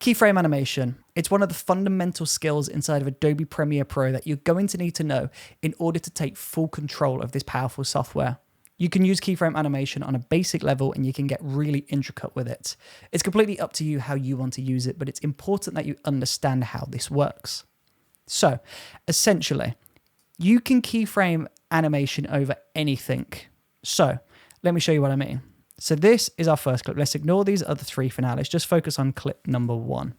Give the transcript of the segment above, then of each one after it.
Keyframe animation. It's one of the fundamental skills inside of Adobe Premiere Pro that you're going to need to know in order to take full control of this powerful software. You can use keyframe animation on a basic level and you can get really intricate with it. It's completely up to you how you want to use it, but it's important that you understand how this works. So, essentially, you can keyframe animation over anything. So, let me show you what I mean. So this is our first clip. Let's ignore these other three for now. Let's just focus on clip number 1.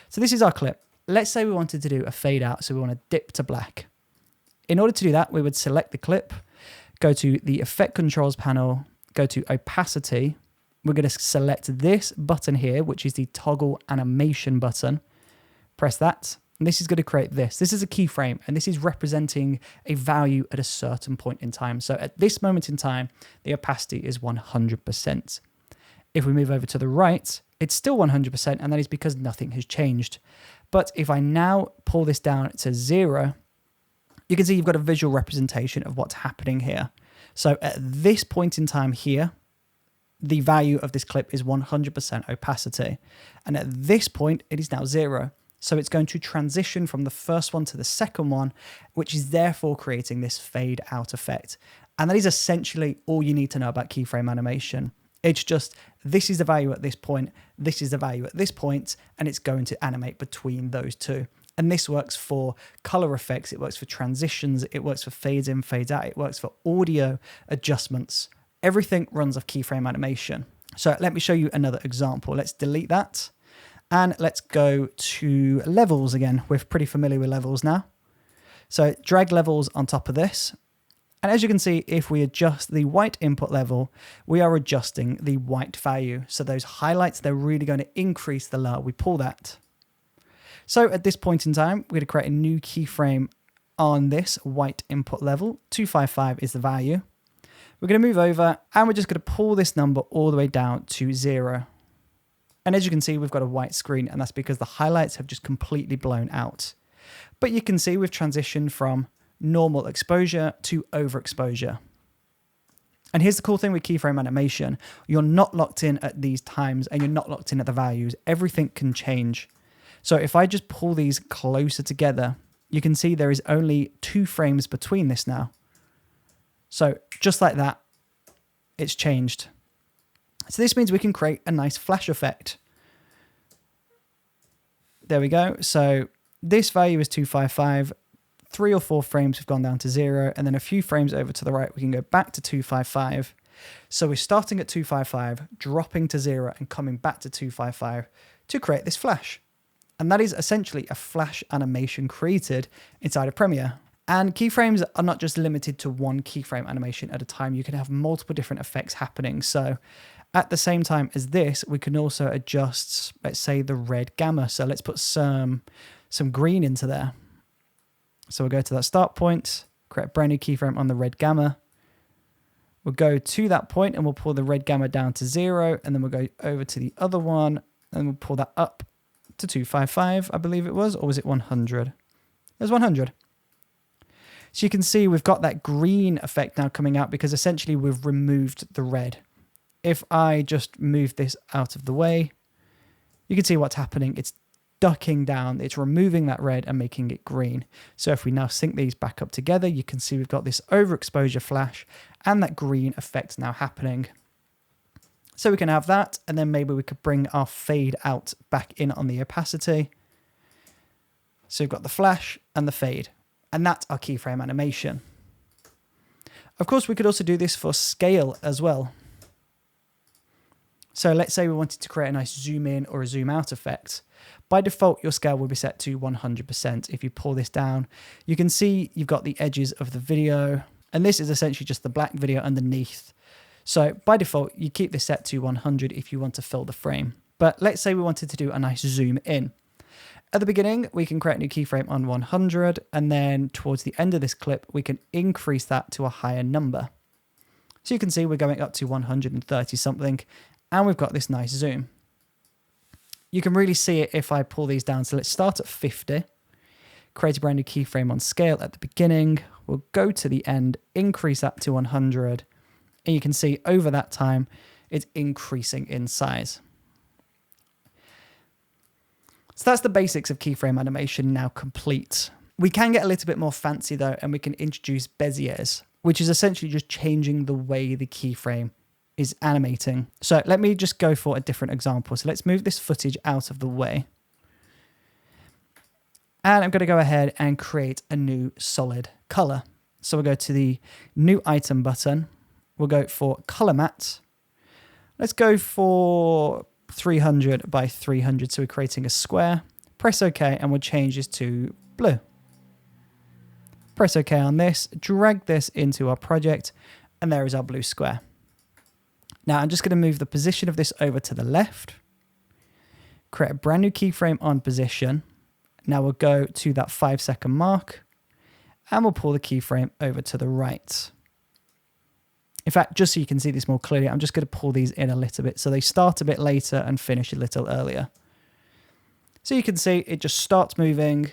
So this is our clip. Let's say we wanted to do a fade out, so we want to dip to black. In order to do that, we would select the clip, go to the Effect Controls panel, go to Opacity. We're going to select this button here, which is the Toggle Animation button. Press that. And this is going to create this. This is a keyframe, and this is representing a value at a certain point in time. So at this moment in time, the opacity is 100%. If we move over to the right, it's still 100%, and that is because nothing has changed. But if I now pull this down to 0, you can see you've got a visual representation of what's happening here. So at this point in time here, the value of this clip is 100% opacity. And at this point, it is now 0. So it's going to transition from the first one to the second one, which is therefore creating this fade out effect. And that is essentially all you need to know about keyframe animation. It's just, this is the value at this point, this is the value at this point, and it's going to animate between those two. And this works for color effects, it works for transitions, it works for fades in, fades out, it works for audio adjustments. Everything runs off keyframe animation. So let me show you another example. Let's delete that. And let's go to levels again. We're pretty familiar with levels now. So drag levels on top of this. And as you can see, if we adjust the white input level, we are adjusting the white value. So those highlights, they're really going to increase the lower we pull that. So at this point in time, we're going to create a new keyframe on this white input level. 255 is the value. We're going to move over and we're just going to pull this number all the way down to 0. And as you can see, we've got a white screen, and that's because the highlights have just completely blown out. But you can see we've transitioned from normal exposure to overexposure. And here's the cool thing with keyframe animation. You're not locked in at these times, and you're not locked in at the values. Everything can change. So if I just pull these closer together, you can see there is only 2 frames between this now. So just like that, it's changed. So this means we can create a nice flash effect. There we go. So this value is 255. 3 or 4 frames have gone down to 0. And then a few frames over to the right, we can go back to 255. So we're starting at 255, dropping to 0 and coming back to 255 to create this flash. And that is essentially a flash animation created inside of Premiere. And keyframes are not just limited to one keyframe animation at a time. You can have multiple different effects happening. So at the same time as this, we can also adjust, let's say, the red gamma. So let's put some green into there. So we'll go to that start point, create a brand new keyframe on the red gamma. We'll go to that point and we'll pull the red gamma down to 0. And then we'll go over to the other one and we'll pull that up to 255, I believe it was, or was it 100? It was 100. So you can see we've got that green effect now coming out because essentially we've removed the red. If I just move this out of the way, you can see what's happening. It's ducking down, it's removing that red and making it green. So if we now sync these back up together, you can see we've got this overexposure flash and that green effect now happening. So we can have that, and then maybe we could bring our fade out back in on the opacity. So we've got the flash and the fade, and that's our keyframe animation. Of course, we could also do this for scale as well. So let's say we wanted to create a nice zoom in or a zoom out effect. By default, your scale will be set to 100%. If you pull this down, you can see you've got the edges of the video, and this is essentially just the black video underneath. So by default, you keep this set to 100 if you want to fill the frame. But let's say we wanted to do a nice zoom in. At the beginning, we can create a new keyframe on 100, and then towards the end of this clip, we can increase that to a higher number. So you can see we're going up to 130 something, and we've got this nice zoom. You can really see it if I pull these down. So let's start at 50, create a brand new keyframe on scale at the beginning. We'll go to the end, increase that to 100, and you can see over that time, it's increasing in size. So that's the basics of keyframe animation now complete. We can get a little bit more fancy though, and we can introduce Beziers, which is essentially just changing the way the keyframe is animating. So let me just go for a different example. So let's move this footage out of the way. And I'm going to go ahead and create a new solid color. So we'll go to the new item button. We'll go for color matte. Let's go for 300 by 300. So we're creating a square. Press OK, and we'll change this to blue. Press OK on this, drag this into our project, and there is our blue square. Now I'm just going to move the position of this over to the left, create a brand new keyframe on position. Now we'll go to that 5-second mark, and we'll pull the keyframe over to the right. In fact, just so you can see this more clearly, I'm just going to pull these in a little bit so they start a bit later and finish a little earlier. So you can see it just starts moving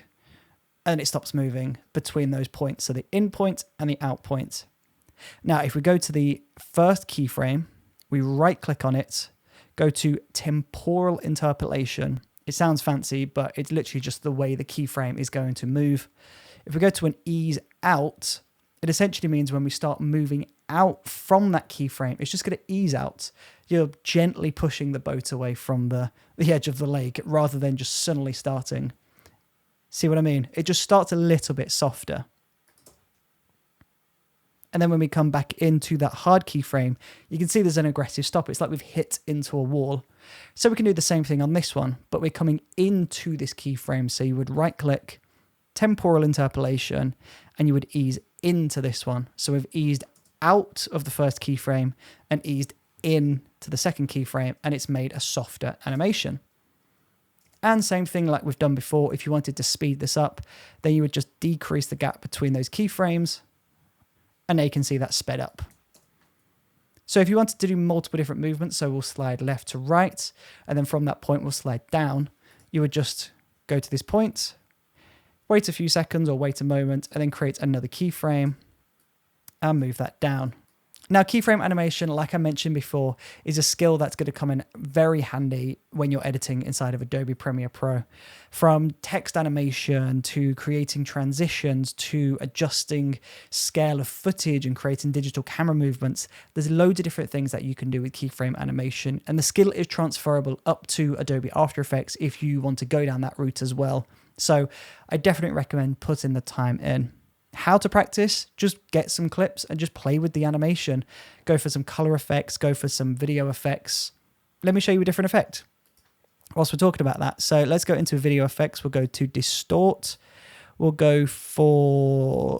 and it stops moving between those points. So the in point and the out point. Now, if we go to the first keyframe, we right click on it, go to temporal interpolation. It sounds fancy, but it's literally just the way the keyframe is going to move. If we go to an ease out, it essentially means when we start moving out from that keyframe, it's just going to ease out. You're gently pushing the boat away from the edge of the lake rather than just suddenly starting. See what I mean? It just starts a little bit softer. And then when we come back into that hard keyframe, you can see there's an aggressive stop. It's like we've hit into a wall. So we can do the same thing on this one, but we're coming into this keyframe. So you would right click, temporal interpolation, and you would ease into this one. So we've eased out of the first keyframe and eased in to the second keyframe, and it's made a softer animation. And same thing like we've done before, if you wanted to speed this up, then you would just decrease the gap between those keyframes, and now you can see that sped up. So if you wanted to do multiple different movements, so we'll slide left to right, and then from that point we'll slide down, you would just go to this point, wait a few seconds or wait a moment, and then create another keyframe and move that down. Now, keyframe animation, like I mentioned before, is a skill that's going to come in very handy when you're editing inside of Adobe Premiere Pro. From text animation to creating transitions to adjusting scale of footage and creating digital camera movements, there's loads of different things that you can do with keyframe animation. And the skill is transferable up to Adobe After Effects if you want to go down that route as well. So I definitely recommend putting the time in. How to practice? Just get some clips and just play with the animation. Go for some color effects, go for some video effects. Let me show you a different effect whilst we're talking about that. So let's go into video effects. We'll go to distort. We'll go for,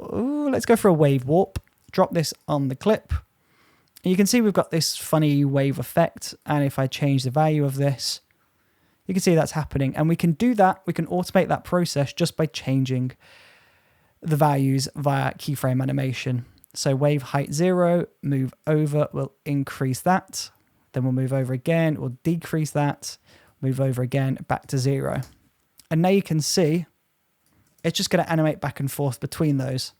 let's go for a wave warp. Drop this on the clip. And you can see we've got this funny wave effect. And if I change the value of this, you can see that's happening. And we can do that. We can automate that process just by changing the values via keyframe animation. So wave height 0, move over, we'll increase that. Then we'll move over again, we'll decrease that, move over again, back to 0. And now you can see it's just going to animate back and forth between those.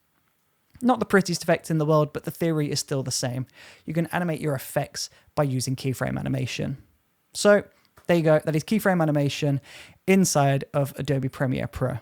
Not the prettiest effect in the world, but the theory is still the same. You can animate your effects by using keyframe animation. So there you go. That is keyframe animation inside of Adobe Premiere Pro.